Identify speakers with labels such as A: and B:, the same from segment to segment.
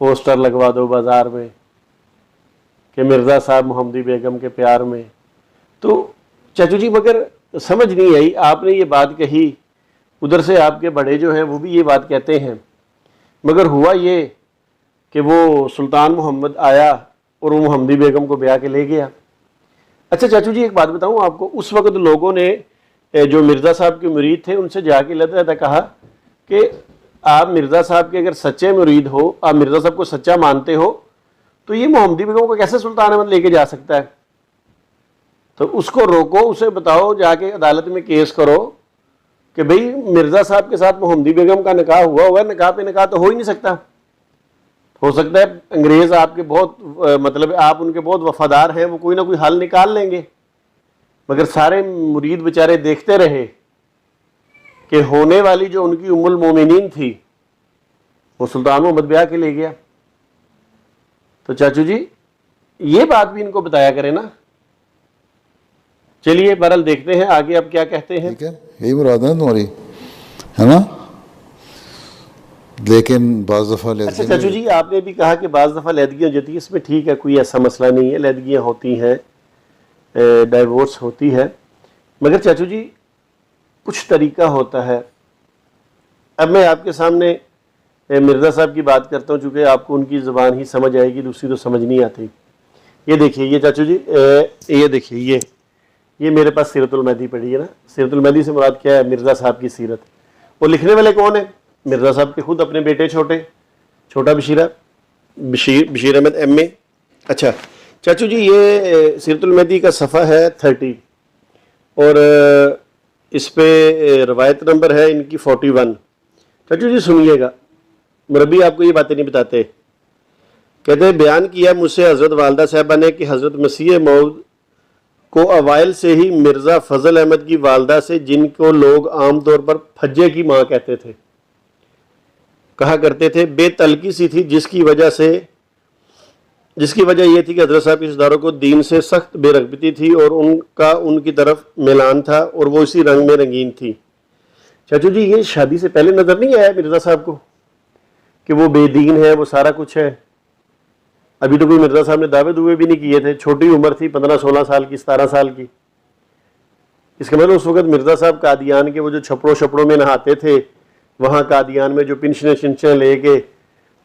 A: Poster لگوا دو بازار میں کہ مرزا صاحب محمدی بیگم کے پیار میں. تو چاچو جی مگر سمجھ نہیں آئی, آپ نے یہ بات کہی, ادھر سے آپ کے بڑے جو ہیں وہ بھی یہ بات کہتے ہیں, مگر ہوا یہ کہ وہ سلطان محمد آیا اور وہ محمدی بیگم کو بیاہ کے لے گیا. اچھا چاچو جی ایک بات بتاؤں آپ کو, اس وقت لوگوں نے جو مرزا صاحب کے مرید تھے ان سے جا کے لہذا کہا کہ آپ مرزا صاحب کے اگر سچے مرید ہو, آپ مرزا صاحب کو سچا مانتے ہو, تو یہ محمدی بیگم کو کیسے سلطان احمد لے کے جا سکتا ہے؟ تو اس کو روکو, اسے بتاؤ, جا کے عدالت میں کیس کرو کہ بھئی مرزا صاحب کے ساتھ محمدی بیگم کا نکاح ہوا ہے, نکاح پہ نکاح تو ہو ہی نہیں سکتا. ہو سکتا ہے انگریز آپ کے بہت مطلب آپ ان کے بہت وفادار ہیں, وہ کوئی نہ کوئی حل نکال لیں گے, مگر سارے مرید بیچارے دیکھتے رہے کہ ہونے والی جو ان کی ام المومنین تھی وہ سلطان محمد بیاہ کے لے گیا. تو چاچو جی یہ بات بھی ان کو بتایا کرے نا. چلیے بہرحال دیکھتے ہیں آگے اب کیا کہتے ہیں.
B: ٹھیک ہے, یہی مراد ہے تمہاری, ہے نا. لیکن بعض دفعہ
A: اچھا چاچو جی آپ نے بھی کہا کہ بعض دفعہ علیحدگیاں ہوتی ہیں, اس میں ٹھیک ہے, کوئی ایسا مسئلہ نہیں ہے, علیحدگیاں ہوتی ہیں, ڈائیورس ہوتی ہے, مگر چاچو جی کچھ طریقہ ہوتا ہے. اب میں آپ کے سامنے مرزا صاحب کی بات کرتا ہوں, چونکہ آپ کو ان کی زبان ہی سمجھ آئے گی, دوسری تو سمجھ نہیں آتی. یہ دیکھیے, یہ چاچو جی یہ دیکھیے, یہ میرے پاس سیرت المہدی پڑھی ہے نا. سیرت المہدی سے مراد کیا ہے؟ مرزا صاحب کی سیرت. وہ لکھنے والے کون ہیں؟ مرزا صاحب کے خود اپنے بیٹے چھوٹا بشیر احمد ایم اے. اچھا چاچو جی یہ سیرت المہدی کا صفحہ ہے 30 اور اس پہ روایت نمبر ہے ان کی 41. چاچو جی سنیے گا, مربی آپ کو یہ باتیں نہیں بتاتے. کہتے ہیں بیان کیا مجھ سے حضرت والدہ صاحبہ نے کہ حضرت مسیح موعود کو اوائل سے ہی مرزا فضل احمد کی والدہ سے, جن کو لوگ عام طور پر پھجے کی ماں کہتے تھے, کہا کرتے تھے, بے تلقی سی تھی, جس کی وجہ یہ تھی کہ حضرت صاحب کی رشتہ داروں کو دین سے سخت بے رغبتی تھی اور ان کا ان کی طرف میلان تھا اور وہ اسی رنگ میں رنگین تھی. چاچو جی یہ شادی سے پہلے نظر نہیں آیا مرزا صاحب کو کہ وہ بے دین ہے, وہ سارا کچھ ہے؟ ابھی تو کوئی مرزا صاحب نے دعوے بھی نہیں کیے تھے, چھوٹی عمر تھی, 15-16 سال کی, 17 سال کی. اس کے مطلب اس وقت مرزا صاحب قادیان کے وہ جو چھپڑوں میں نہاتے تھے, وہاں قادیان میں جو پنشنیں لے کے,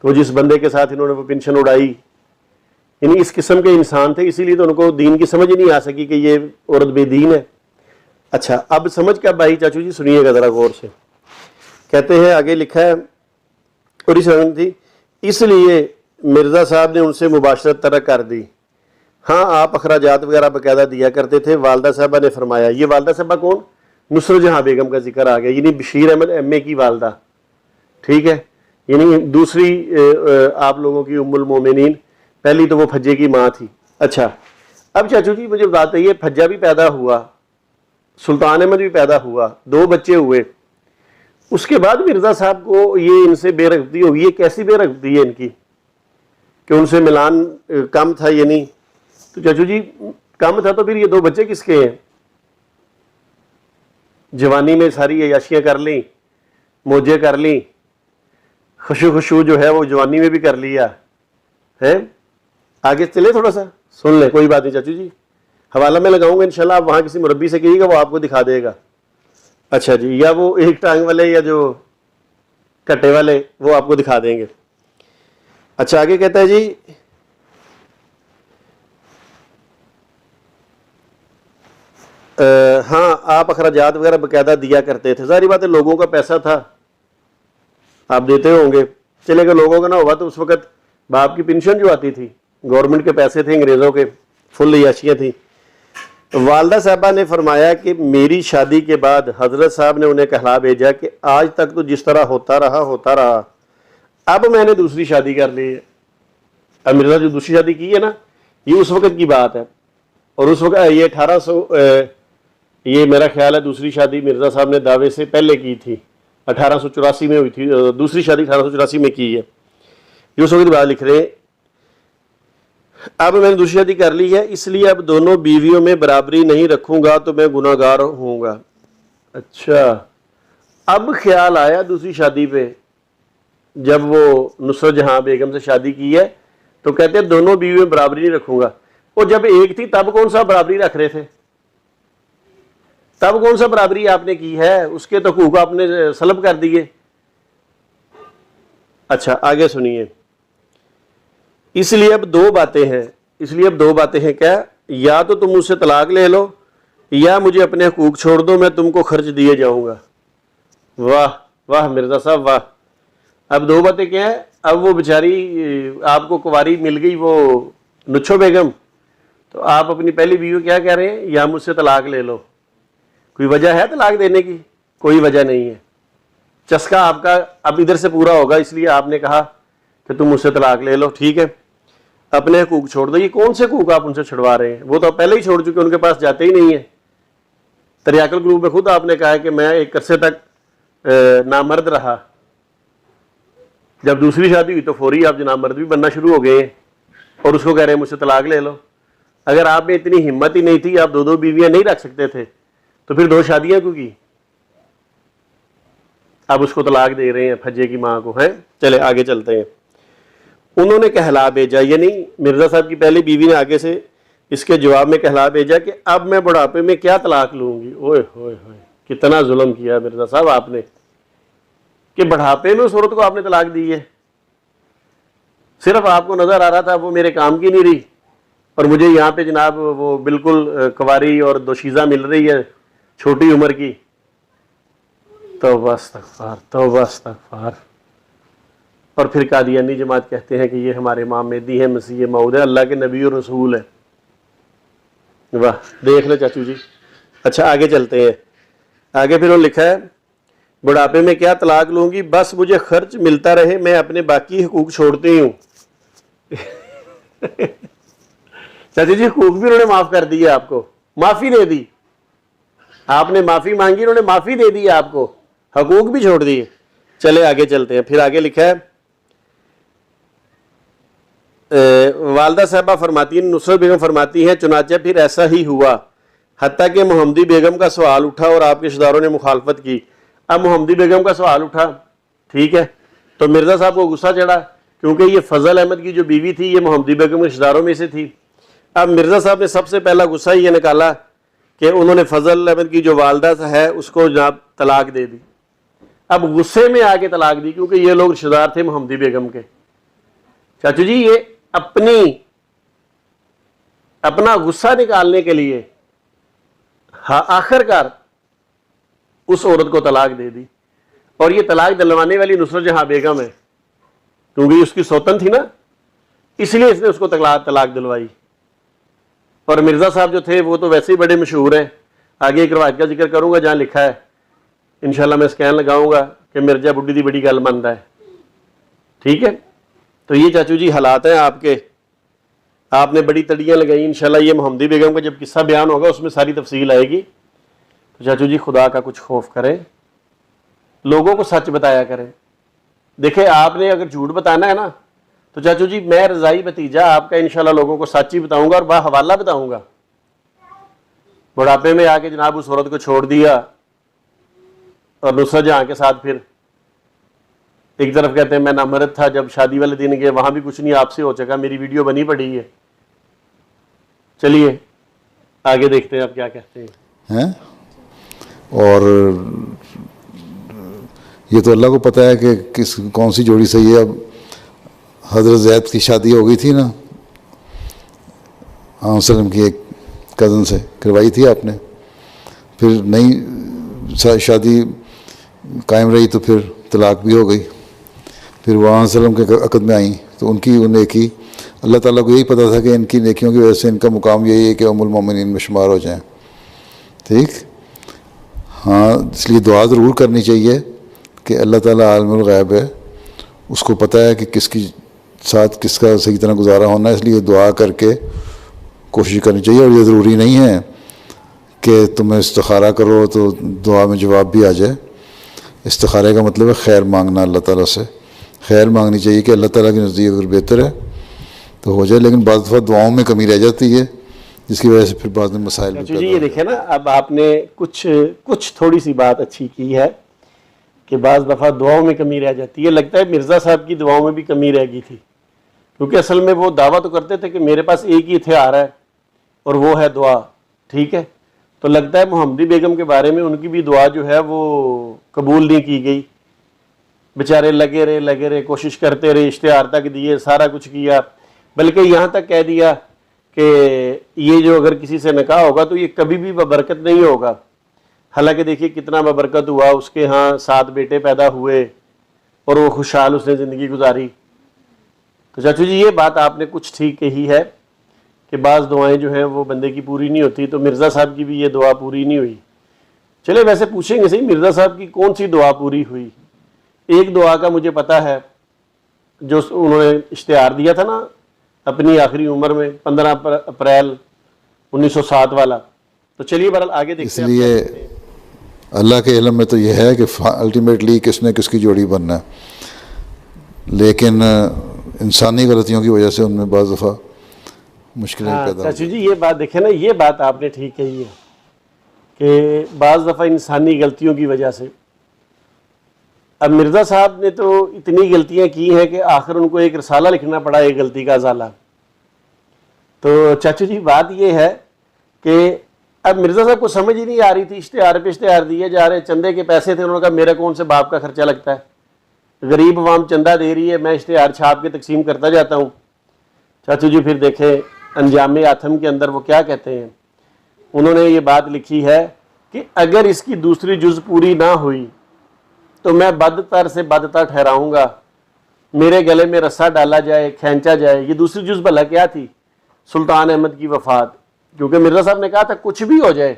A: تو جس بندے کے ساتھ انہوں نے وہ پنشن اڑائی, یعنی اس قسم کے انسان تھے, اسی لیے تو ان کو دین کی سمجھ ہی نہیں آ سکی کہ یہ عورت بے دین ہے. اچھا اب سمجھ کیا بھائی چاچو جی سنیے گا ذرا غور سے. کہتے ہیں آگے لکھا ہے, اور اس رنگ تھی اس لیے مرزا صاحب نے ان سے مباشرت ترک کر دی. ہاں آپ اخراجات وغیرہ باقاعدہ دیا کرتے تھے. والدہ صاحبہ نے فرمایا, یہ والدہ صاحبہ کون؟ نصرت جہاں بیگم کا ذکر آ گیا, یعنی بشیر احمد ایم اے کی والدہ, ٹھیک ہے, یعنی دوسری آپ لوگوں کی ام المومنین, پہلی تو وہ پھجے کی ماں تھی. اچھا اب چاچو جی مجھے بات ہے, یہ پھجا بھی پیدا ہوا, سلطان احمد بھی پیدا ہوا, 2 بچے ہوئے, اس کے بعد مرزا صاحب کو یہ ان سے بے رغبتی ہوگی. یہ کیسی بے رغبتی ہے ان کی کہ ان سے ملان کم تھا؟ یعنی تو چاچو جی کم تھا تو پھر یہ 2 بچے کس کے ہیں؟ جوانی میں ساری عیاشیاں کر لیں, موجے کر لیں, خشو جو ہے وہ جوانی میں بھی کر لیا ہے. آگے چلے تھوڑا سا سن لیں, کوئی بات نہیں چاچو جی, حوالہ میں لگاؤں گا انشاءاللہ, آپ وہاں کسی مربی سے کہیے گا, وہ آپ کو دکھا دے گا. اچھا جی, یا وہ ایک ٹانگ والے یا جو کٹے والے وہ آپ کو دکھا دیں گے. اچھا آگے کہتا ہے جی, ہاں آپ اخراجات وغیرہ باقاعدہ دیا کرتے تھے. ظاہری بات ہے لوگوں کا پیسہ تھا, آپ دیتے ہوں گے. چلے گا لوگوں کا نہ ہوا تو اس وقت باپ کی پنشن جو آتی تھی, گورنمنٹ کے پیسے تھے, انگریزوں کے فل عیاشیاں تھیں. والدہ صاحبہ نے فرمایا کہ میری شادی کے بعد حضرت صاحب نے انہیں کہلا بھیجا کہ آج تک تو جس طرح ہوتا رہا, اب میں نے دوسری شادی کر لی ہے. اب مرزا جو دوسری شادی کی ہے نا, یہ اس وقت کی بات ہے, اور اس وقت یہ 1800 یہ میرا خیال ہے دوسری شادی مرزا صاحب نے دعوے سے پہلے کی تھی, 1884 میں ہوئی تھی, دوسری شادی 1884 میں کی ہے. یہ اس وقت بات لکھ رہے ہیں, اب میں نے دوسری شادی کر لی ہے, اس لیے اب دونوں بیویوں میں برابری نہیں رکھوں گا تو میں گناہ گار ہوں گا. اچھا اب خیال آیا دوسری شادی پہ, جب وہ نصرت جہاں بیگم سے شادی کی ہے تو کہتے ہیں دونوں بیوی میں برابری نہیں رکھوں گا. وہ جب ایک تھی تب کون سا برابری رکھ رہے تھے؟ تب کون سا برابری آپ نے کی ہے؟ اس کے تو حقوق آپ نے سلب کر دیے. اچھا آگے سنیے. اس لیے اب دو باتیں ہیں کیا؟ یا تو تم مجھ سے طلاق لے لو یا مجھے اپنے حقوق چھوڑ دو, میں تم کو خرچ دیے جاؤں گا. واہ واہ مرزا صاحب واہ. اب دو باتیں کیا ہیں؟ اب وہ بیچاری آپ کو کنواری مل گئی وہ نچھو بیگم, تو آپ اپنی پہلی بیوی کو کیا کہہ رہے ہیں؟ یا مجھ سے طلاق لے لو. کوئی وجہ ہے طلاق دینے کی؟ کوئی وجہ نہیں ہے. چسکا آپ کا اب ادھر سے پورا ہوگا, اس لیے آپ نے کہا کہ تم مجھ سے طلاق لے لو. ٹھیک ہے, اپنے حقوق چھوڑ دو. یہ کون سے حقوق آپ ان سے چھڑوا رہے ہیں؟ وہ تو پہلے ہی چھوڑ چکے, ان کے پاس جاتے ہی نہیں ہیں. تریاکل گروپ میں خود آپ نے کہا ہے کہ میں ایک عرصے تک نامرد رہا, جب دوسری شادی ہوئی تو فوری آپ جناب مرد بھی بننا شروع ہو گئے ہیں, اور اس کو کہہ رہے ہیں مجھ سے طلاق لے لو. اگر آپ میں اتنی ہمت ہی نہیں تھی, آپ دو بیویاں نہیں رکھ سکتے تھے, تو پھر 2 شادیاں کیوں کی؟ اب اس کو طلاق دے رہے ہیں پھجے کی ماں کو. ہے چلے آگے چلتے ہیں. انہوں نے کہلا بھیجا, یعنی مرزا صاحب کی پہلی بیوی نے آگے سے اس کے جواب میں کہلا بھیجا کہ اب میں بڑھاپے میں کیا طلاق لوں گی. اوئے ہوئے ہوئے, کتنا ظلم کیا مرزا صاحب آپ نے, کہ بڑھاپے میں اس عورت کو آپ نے طلاق دی ہے. صرف آپ کو نظر آ رہا تھا وہ میرے کام کی نہیں رہی, اور مجھے یہاں پہ جناب وہ بالکل کنواری اور دوشیزہ مل رہی ہے چھوٹی عمر کی. توبہ استغفار توبہ استغفار. اور پھر قادیانی جماعت کہتے ہیں کہ یہ ہمارے امام مہدی ہیں, مسیح موعود ہے, اللہ کے نبی اور رسول ہے. واہ دیکھ لو چاچو جی. اچھا آگے چلتے ہیں. آگے پھر انہوں نے لکھا ہے بڑھاپے میں کیا طلاق لوں گی, بس مجھے خرچ ملتا رہے, میں اپنے باقی حقوق چھوڑتی ہوں. چاچو جی حقوق بھی انہوں نے معاف کر دیے, آپ کو معافی دے دی. آپ نے معافی مانگی, انہوں نے معافی دے دی آپ کو, حقوق بھی چھوڑ دیے. چلے آگے چلتے ہیں. پھر آگے لکھا ہے والدہ صاحبہ فرماتی ہیں, نصرت بیگم فرماتی ہیں, چنانچہ پھر ایسا ہی ہوا حتیٰ کہ محمدی بیگم کا سوال اٹھا اور آپ کے رشتہ داروں نے مخالفت کی. اب محمدی بیگم کا سوال اٹھا, ٹھیک ہے, تو مرزا صاحب کو غصہ چڑھا, کیونکہ یہ فضل احمد کی جو بیوی تھی یہ محمدی بیگم کے رشتہ داروں میں سے تھی. اب مرزا صاحب نے سب سے پہلا غصہ یہ نکالا کہ انہوں نے فضل احمد کی جو والدہ ہے اس کو جناب طلاق دے دی. اب غصے میں آ کے طلاق دی, کیونکہ یہ لوگ رشتہ دار تھے محمدی بیگم کے. چاچو جی یہ اپنا غصہ نکالنے کے لیے آخر کار اس عورت کو طلاق دے دی. اور یہ طلاق دلوانے والی نصرت جہاں بیگم ہے, کیونکہ اس کی سوتن تھی نا, اس لیے اس نے اس کو طلاق دلوائی. اور مرزا صاحب جو تھے وہ تو ویسے ہی بڑے مشہور ہیں. آگے ایک روایت کا ذکر کروں گا جہاں لکھا ہے, انشاءاللہ میں اسکین لگاؤں گا کہ مرزا بڈھی دی بڑی گل منتا ہے. ٹھیک ہے, تو یہ چاچو جی حالات ہیں آپ کے. آپ نے بڑی تڑیاں لگائی. انشاءاللہ یہ محمدی بیگم کا جب قصہ بیان ہوگا اس میں ساری تفصیل آئے گی. تو چاچو جی خدا کا کچھ خوف کریں, لوگوں کو سچ بتایا کریں. دیکھیں آپ نے اگر جھوٹ بتانا ہے نا تو چاچو جی میں رضائی بھتیجا آپ کا انشاءاللہ لوگوں کو سچ ہی بتاؤں گا اور باحوالہ بتاؤں گا. بڑھاپے میں آ کے جناب اس عورت کو چھوڑ دیا, اور نصرت جہاں کے ساتھ پھر ایک طرف کہتے ہیں میں نامرد تھا, جب شادی والے دن گئے وہاں بھی کچھ نہیں آپ سے ہو چکا, میری ویڈیو بنی پڑی ہے. چلیے آگے دیکھتے ہیں آپ کیا کہتے ہیں.
B: اور یہ تو اللہ کو پتہ ہے کہ کون سی جوڑی صحیح ہے. اب حضرت زید کی شادی ہو گئی تھی نا علیہ وسلم کی ایک کزن سے کروائی تھی آپ نے, پھر نئی شادی قائم رہی تو پھر طلاق بھی ہو گئی. پھر وہ علیہ وسلم کے عقد میں آئیں تو ان کی نیکی, اللہ تعالیٰ کو یہی پتہ تھا کہ ان کی نیکیوں کی وجہ سے ان کا مقام یہی ہے کہ ام المومنین میں شمار ہو جائیں. ٹھیک, ہاں اس لیے دعا ضرور کرنی چاہیے کہ اللہ تعالیٰ عالم الغیب ہے, اس کو پتہ ہے کہ کس کی ساتھ کس کا صحیح طرح گزارا ہونا ہے. اس لیے دعا کر کے کوشش کرنی چاہیے. اور یہ ضروری نہیں ہے کہ تمہیں استخارہ کرو تو دعا میں جواب بھی آ جائے. استخارے کا مطلب ہے خیر مانگنا اللہ تعالیٰ سے. خیر مانگنی چاہیے کہ اللہ تعالیٰ کے نزدیک اگر بہتر ہے تو ہو جائے, لیکن بعض دفعہ دعاؤں میں کمی رہ جاتی ہے جس کی وجہ سے پھر بعض میں مسائل بھی
A: جی. یہ دیکھیں نا, اب آپ نے کچھ تھوڑی سی بات اچھی کی ہے کہ بعض دفعہ دعاؤں میں کمی رہ جاتی ہے. لگتا ہے مرزا صاحب کی دعاؤں میں بھی کمی رہ گئی تھی, کیونکہ اصل میں وہ دعویٰ تو کرتے تھے کہ میرے پاس ایک ہی ہتھیار ہے اور وہ ہے دعا. ٹھیک ہے, تو لگتا ہے محمدی بیگم کے بارے میں ان کی بھی دعا جو ہے وہ قبول نہیں کی گئی. بیچارے لگے رہے, کوشش کرتے رہے, اشتہار تک دیے, سارا کچھ کیا, بلکہ یہاں تک کہہ دیا کہ یہ جو اگر کسی سے نکاح ہوگا تو یہ کبھی بھی ببرکت نہیں ہوگا. حالانکہ دیکھیے کتنا ببرکت ہوا, اس کے ہاں 7 بیٹے پیدا ہوئے اور وہ خوشحال اس نے زندگی گزاری. تو چاچو جی یہ بات آپ نے کچھ ٹھیک کہی ہے کہ بعض دعائیں جو ہیں وہ بندے کی پوری نہیں ہوتی, تو مرزا صاحب کی بھی یہ دعا پوری نہیں ہوئی. چلے ویسے پوچھیں گے صحیح, مرزا صاحب کی کون سی دعا پوری ہوئی؟ ایک دعا کا مجھے پتا ہے, جو انہوں نے اشتہار دیا تھا نا اپنی آخری عمر میں 15 اپریل 1907 والا. تو چلیے بہرحال آگے دیکھتے ہیں.
B: اس لیے اللہ کے علم میں تو یہ ہے کہ الٹیمیٹلی کس نے کس کی جوڑی بننا ہے, لیکن انسانی غلطیوں کی وجہ سے ان میں بعض دفعہ مشکلیں پیدا
A: چاچو جی یہ بات دیکھیں نا, یہ بات آپ نے ٹھیک کہی ہے کہ بعض دفعہ انسانی غلطیوں کی وجہ سے. اب مرزا صاحب نے تو اتنی غلطیاں کی ہیں کہ آخر ان کو ایک رسالہ لکھنا پڑا ایک غلطی کا ازالہ. تو چاچو جی بات یہ ہے کہ اب مرزا صاحب کو سمجھ ہی نہیں آ رہی تھی, اشتہار پہ اشتہار دیے جا رہے, چندے کے پیسے تھے, انہوں نے کہا میرا کون سے باپ کا خرچہ لگتا ہے, غریب عوام چندہ دے رہی ہے, میں اشتہار چھاپ کے تقسیم کرتا جاتا ہوں. چاچو جی پھر دیکھیں انجام آتم کے اندر وہ کیا کہتے ہیں, انہوں نے یہ بات لکھی ہے کہ اگر اس کی دوسری جز پوری نہ ہوئی تو میں بدتر سے بدتر ٹھہراؤں گا, میرے گلے میں رسا ڈالا جائے, کھینچا جائے. یہ دوسری جز بھلا کیا تھی؟ سلطان احمد کی وفات. کیونکہ مرزا صاحب نے کہا تھا کچھ بھی ہو جائے,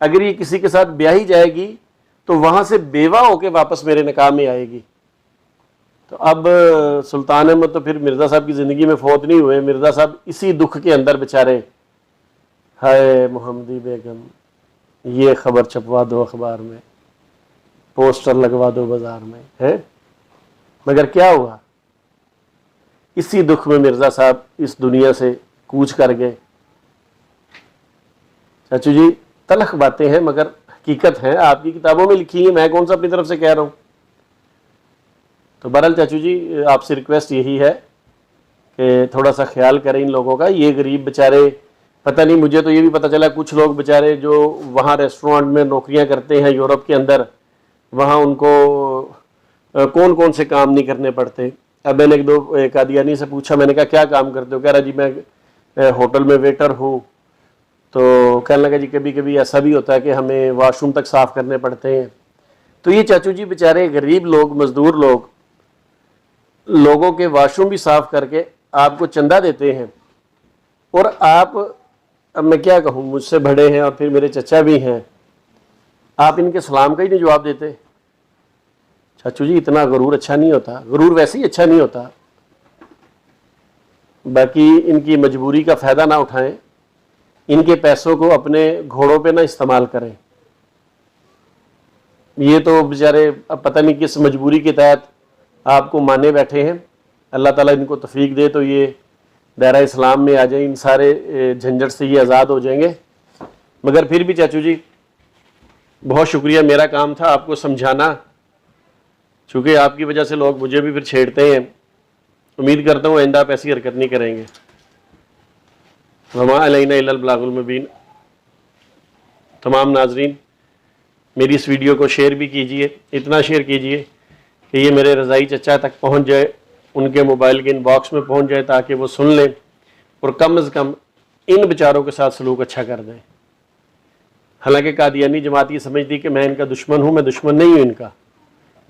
A: اگر یہ کسی کے ساتھ بیاہی جائے گی تو وہاں سے بیوہ ہو کے واپس میرے نکاح میں آئے گی. تو اب سلطان احمد تو پھر مرزا صاحب کی زندگی میں فوت نہیں ہوئے. مرزا صاحب اسی دکھ کے اندر بیچارے, ہائے محمدی بیگم یہ خبر چھپوا دو اخبار میں, پوسٹر لگوا دو بازار میں, ہے. مگر کیا ہوا, اسی دکھ میں مرزا صاحب اس دنیا سے کوچ کر گئے. چاچو جی تلخ باتیں ہیں مگر حقیقت ہیں, آپ کی کتابوں میں لکھی ہیں, میں کون سا اپنی طرف سے کہہ رہا ہوں. تو بہرحال چاچو جی آپ سے ریکویسٹ یہی ہے کہ تھوڑا سا خیال کریں ان لوگوں کا. یہ غریب بیچارے, پتہ نہیں, مجھے تو یہ بھی پتہ چلا کچھ لوگ بیچارے جو وہاں ریسٹورانٹ میں نوکریاں کرتے ہیں یورپ کے اندر, وہاں ان کو کون کون سے کام نہیں کرنے پڑتے. اب میں نے ایک قادیانی سے پوچھا, میں نے کہا کیا کام کرتے ہو؟ کہہ رہا جی میں ہوٹل میں ویٹر ہوں. تو کہنے لگا جی کبھی کبھی ایسا بھی ہوتا ہے کہ ہمیں واش روم تک صاف کرنے پڑتے ہیں. تو یہ چاچو جی بیچارے غریب لوگ, مزدور لوگ, لوگوں کے واش روم بھی صاف کر کے آپ کو چندہ دیتے ہیں, اور آپ, اب میں کیا کہوں, مجھ سے بڑے ہیں اور پھر میرے چچا بھی ہیں, آپ ان کے سلام کا ہی نہیں جواب دیتے. چاچو جی اتنا غرور اچھا نہیں ہوتا, غرور ویسے ہی اچھا نہیں ہوتا. باقی ان کی مجبوری کا فائدہ نہ اٹھائیں, ان کے پیسوں کو اپنے گھوڑوں پہ نہ استعمال کریں. یہ تو بیچارے اب پتہ نہیں کس مجبوری کے تحت آپ کو مانے بیٹھے ہیں. اللہ تعالیٰ ان کو توفیق دے تو یہ دائرہ اسلام میں آ جائیں, ان سارے جھنجھٹ سے یہ آزاد ہو جائیں گے. مگر پھر بھی چاچو جی بہت شکریہ, میرا کام تھا آپ کو سمجھانا, چونکہ آپ کی وجہ سے لوگ مجھے بھی پھر چھیڑتے ہیں. امید کرتا ہوں آئندہ آپ ایسی حرکت نہیں کریں گے. وما علینا الا البلاغ المبین. تمام ناظرین میری اس ویڈیو کو شیئر بھی کیجئے, اتنا شیئر کیجئے کہ یہ میرے رضائی چچا تک پہنچ جائے, ان کے موبائل کے ان باکس میں پہنچ جائے, تاکہ وہ سن لیں اور کم از کم ان بیچاروں کے ساتھ سلوک اچھا کر دیں. حالانکہ قادیانی جماعت یہ سمجھتی کہ میں ان کا دشمن ہوں, میں دشمن نہیں ہوں ان کا,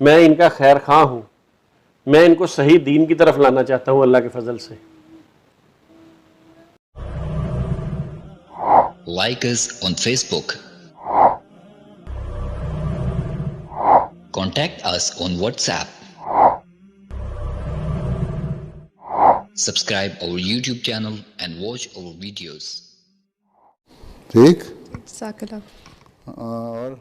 A: میں ان کا خیر خواہ ہوں. میں ان کو صحیح دین کی طرف لانا چاہتا ہوں اللہ کے فضل سے.
C: Like us on Facebook. Contact us on WhatsApp. Subscribe our YouTube channel and watch our videos.
B: ٹھیک.
D: جزاک اللہ.
B: اور